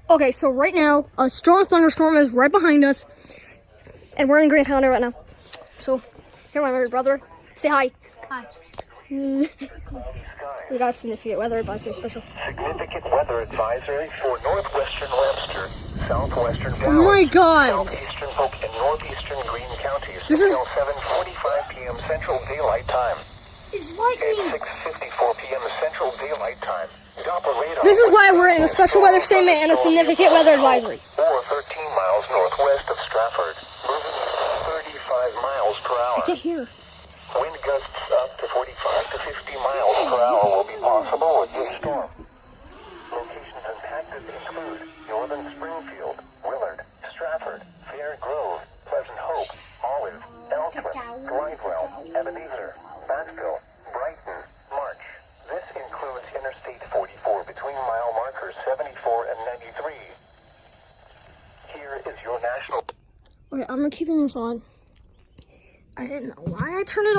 Okay, so right now, a strong thunderstorm is right behind us, and we're in Green County right now. So, here my brother. Say hi. Hi. We got a significant weather advisory special. Significant weather advisory for northwestern Webster, southwestern Dallas, Oh my God! southeastern Polk, and northeastern Greene counties This is- until 7:45 p.m. Central Daylight Time. It's At lightning! 6:54 p.m. Central Daylight Time. Doppler radar. This is why we're in a special weather statement and a significant weather advisory. Or 13 miles northwest of Stratford, moving 35 miles per hour. I can't hear. Wind gusts up to 45 to 50 miles per hour will be possible with this storm. Locations impacted include northern Springfield, Willard, Stratford, Fair Grove, Pleasant Hope, Olive, Elkman, Glidewell, Ebenezer, Battsville, Brighton, March. This includes Interstate 44 between mile markers 74 and 93. Here is your national... Okay, I'm keeping this on. I didn't know why I turned it on.